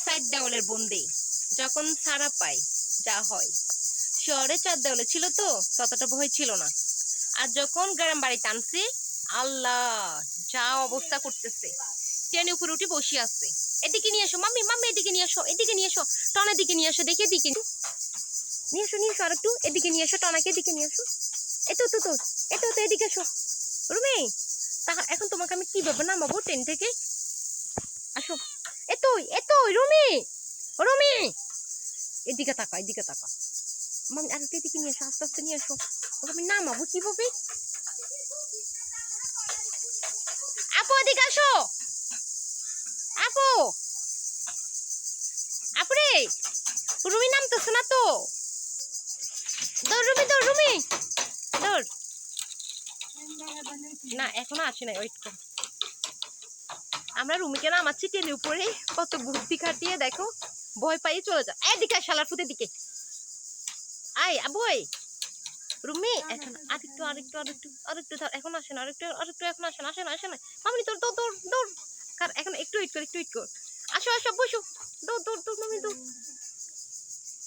চার দেওয়ালের বন্দি যখন ছাড়া পাই যা হয়। শহরে চার দেওয়ালে ছিল তো ততটা ভয় ছিল না, আর যখন গ্রাম বাড়িতে আনছি আল্লাহ যা অবস্থা করতেছে। ট্রেনের উপরে উঠে বসে আছে। এদিকে নিয়ে আসো মাম্মি, মাম্মি এদিকে নিয়ে আসো, এদিকে নিয়ে আসো, টনার দিকে নিয়ে আসো, দেখে এদিকে নিয়ে আসো, নিয়ে আসো আর একটু এদিকে নিয়ে আসো, টনাকে এদিকে নিয়ে আসো। এতো তো তো এতো তো এদিকে আসো রুমি। এখন তোমাকে আমি কিভাবে নামাবো ট্রেন থেকে? আসো, এতই এতই রুমি, রুমি এদিকে তাকা, এদিকে তাকা। মামি আর একটু এদিকে নিয়ে আসো, আস্তে আস্তে নিয়ে আসো। ওকে আমি নামাবো কিভাবে? আপু এদিকে আসো, আপু, আপুরে রুমি নামতেছে না তো। দৌড় রুমি, দৌড় রুমি, দৌড়। না এখনো আসে নাই, ওয়েট কর। আমরা রুমিকে নামাচ্ছি ট্রেনের উপরে, কত বুদ্ধি খাটিয়ে দেখো, ভয় পাই চলে যা। এদিকে শালার ফুটে দিকে আয় আবুই। রুমি এখন আরেকটু আরেকটু আরেকটু আরেকটু এখন আসে না, আরেকটু আরেকটু এখন আসে না, আসে না, আসে না। মামি তোর দৌড় দৌড় দৌড়, কার এখন একটু ওয়েট কর, একটু ওয়েট কর। আসো আসো বসো, দৌড় দৌড় দৌড় মামি দৌড়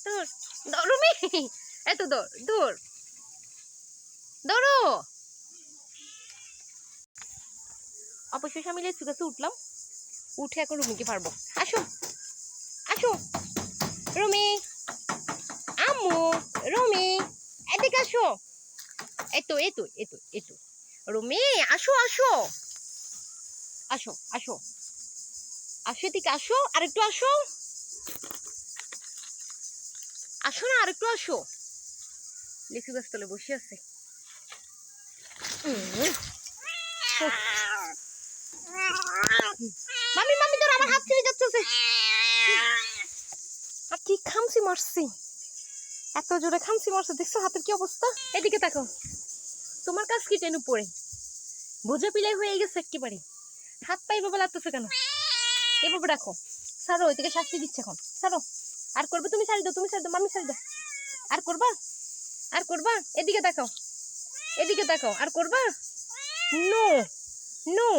দৌড় দৌড় রুমি, এত দৌড় দৌড় দৌড়ো। অবশ্যই আমি লেচু গাছে উঠলাম, উঠে এখন রুমিকে পারবো। আসো আসো রুমি, আম্মু, রুমি এদিকে আসো। এতো এতো এতো এতো রুমি, আসো আসো আসো আসো আসো, এদিকে আসো, আরেকটু আসো, আসো না আরেকটু আসো। লিচু গাছ তলে বসে আছে। মামি মামি তোর আমার হাত ছিঁড়ে যাচ্ছে। আর কি খামসি মারছি, এত জোরে খামসি মারছে, দেখছো হাতের কি অবস্থা? এদিকে তাকাও, তোমার কাজ কি ট্রেন উপরে বোঝা পিলাই হয়ে গেছে একেবারে। হাত পাই বাবা লাগতেছে কেন? এভাবে রাখো, ছাড়ো, এদিকে শাস্তি দিচ্ছে এখন, ছাড়ো। আর করবে তুমি, ছাড়ি দাও, তুমি ছাড়ি দাও, মামি ছাড়ি দাও। আর করবা, আর করবা, এদিকে তাকাও, এদিকে তাকাও, আর করবা? No no.